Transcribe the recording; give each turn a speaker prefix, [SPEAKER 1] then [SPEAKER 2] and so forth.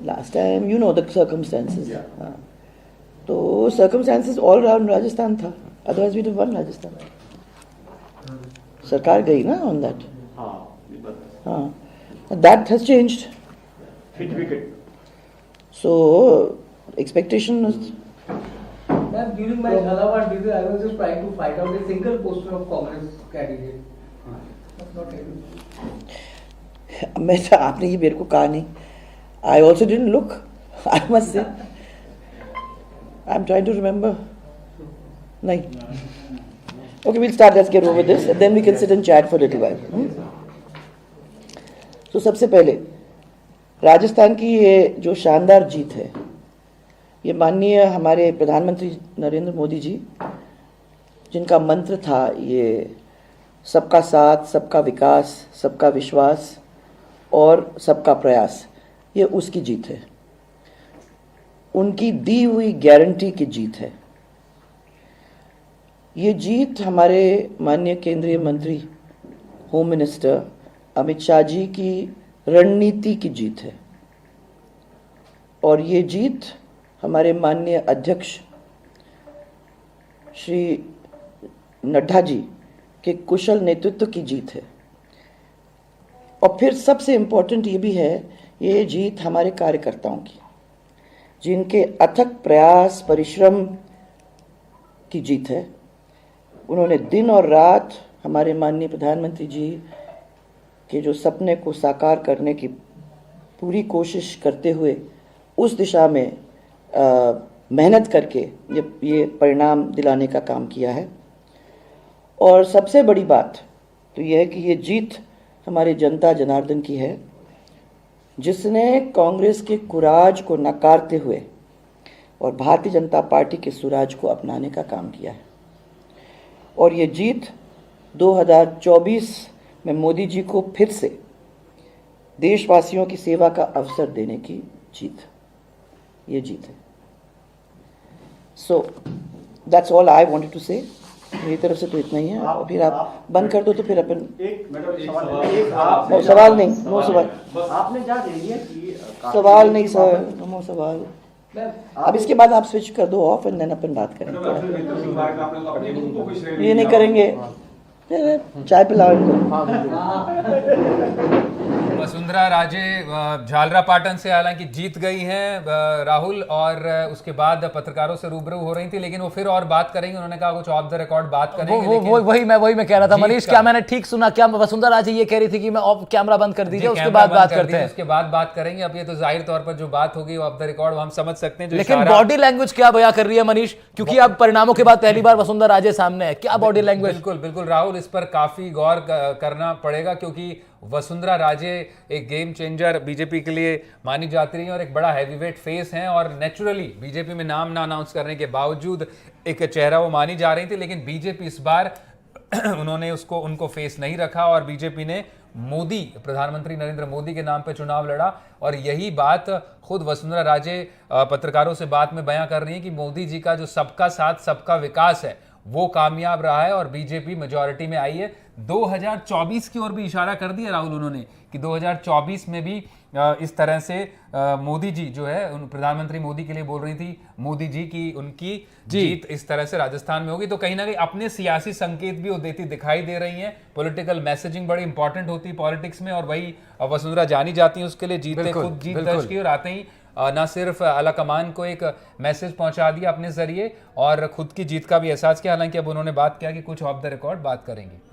[SPEAKER 1] Last time, you know the circumstances. हाँ. तो circumstances all around Rajasthan था. Otherwise we'd have won Rajasthan. सरकार गई ना on that. हाँ. That has changed.
[SPEAKER 2] Hit wicket.
[SPEAKER 1] So expectation is.
[SPEAKER 3] Ma'am, during my Jhalawar visit, I was just trying to find out a single poster of Congress candidate. Not able.
[SPEAKER 1] मैं तो आपने ये मेरे को कहा नहीं. I also didn't look. I must say. I'm trying to remember. नहीं. Okay, we'll start. Let's get over this, and then we can sit and chat for a little while. So सबसे पहले राजस्थान की ये जो शानदार जीत है, ये माननीय हमारे प्रधानमंत्री नरेंद्र मोदी जी, जिनका मंत्र था ये सबका साथ, सबका विकास, सबका विश्वास और सबका प्रयास, ये उसकी जीत है. उनकी दी हुई गारंटी की जीत है. ये जीत हमारे माननीय केंद्रीय मंत्री होम मिनिस्टर अमित शाह जी की रणनीति की जीत है. और ये जीत हमारे माननीय अध्यक्ष श्री नड्डा जी के कुशल नेतृत्व की जीत है. और फिर सबसे इम्पोर्टेंट ये भी है, ये जीत हमारे कार्यकर्ताओं की, जिनके अथक प्रयास परिश्रम की जीत है. उन्होंने दिन और रात हमारे माननीय प्रधानमंत्री जी के जो सपने को साकार करने की पूरी कोशिश करते हुए उस दिशा में मेहनत करके ये परिणाम दिलाने का काम किया है. और सबसे बड़ी बात तो यह है कि ये जीत हमारे जनता जनार्दन की है, जिसने कांग्रेस के कुराज को नकारते हुए और भारतीय जनता पार्टी के सुराज को अपनाने का काम किया है. और ये जीत 2024 में मोदी जी को फिर से देशवासियों की सेवा का अवसर देने की जीत, ये जीत है. So that's all I wanted to say. मेरी तरफ से तो इतना ही है. और फिर आप बंद कर दो तो फिर अपन सवाल नहीं, नो सवाल.
[SPEAKER 2] आपने क्या दे दिया कि
[SPEAKER 1] सवाल नहीं सर, नो सवाल. अब इसके बाद आप स्विच कर दो ऑफ एंड देन अपन बात करेंगे. ये नहीं करेंगे, चाय पिलाओ इनको.
[SPEAKER 4] वसुंधरा राजे झालरापाटन से हालांकि जीत गई हैं राहुल, और उसके बाद पत्रकारों से रूबरू हो रही थी, लेकिन वो फिर और बात करेंगे. उन्होंने कहा कुछ ऑफ द रिकॉर्ड बात करेंगे.
[SPEAKER 5] वही मैं कह रहा था मनीष, क्या मैंने ठीक सुना? क्या वसुंधरा राजे ये कह रही थी कि मैं ऑफ कैमरा बंद कर दीजिए, उसके बाद बात करते हैं?
[SPEAKER 4] उसके बाद बात करेंगे. अब ये तो जाहिर तौर पर जो बात होगी ऑफ द रिकॉर्ड हम समझ सकते हैं.
[SPEAKER 5] लेकिन बॉडी लैंग्वेज क्या बयां कर रही है मनीष? क्योंकि अब परिणामों के बाद पहली बार वसुंधरा राजे सामने है. क्या बॉडी लैंग्वेज?
[SPEAKER 4] बिल्कुल राहुल, इस पर काफी गौर करना पड़ेगा, क्योंकि वसुंधरा राजे एक गेम चेंजर बीजेपी के लिए मानी जाती रही है और एक बड़ा हैवीवेट फेस हैं. और नेचुरली बीजेपी में नाम ना अनाउंस करने के बावजूद एक चेहरा वो मानी जा रही थी. लेकिन बीजेपी इस बार उन्होंने उनको फेस नहीं रखा और बीजेपी ने मोदी, प्रधानमंत्री नरेंद्र मोदी के नाम पे चुनाव लड़ा. और यही बात खुद वसुंधरा राजे पत्रकारों से बात में बयां कर रही है कि मोदी जी का जो सबका साथ सबका विकास है वो कामयाब रहा है और बीजेपी मेजॉरिटी में आई है. 2024 की ओर भी इशारा कर दिया राहुल उन्होंने कि 2024 में भी इस तरह से मोदी जी जो है, प्रधानमंत्री मोदी के लिए बोल रही थी मोदी जी की उनकी जीत इस तरह से राजस्थान में होगी. तो कहीं ना कहीं अपने सियासी संकेत भी वो देती दिखाई दे रही हैं. पॉलिटिकल मैसेजिंग बड़ी इंपॉर्टेंट होती है पॉलिटिक्स में, और वही वसुंधरा जानी जाती है उसके लिए. खुद जीत दर्ज की और आते ही ना सिर्फ आला कमान को एक मैसेज पहुंचा दिया अपने जरिए और खुद की जीत का भी एहसास किया. हालांकि अब उन्होंने बात किया कि कुछ ऑफ द रिकॉर्ड बात करेंगे.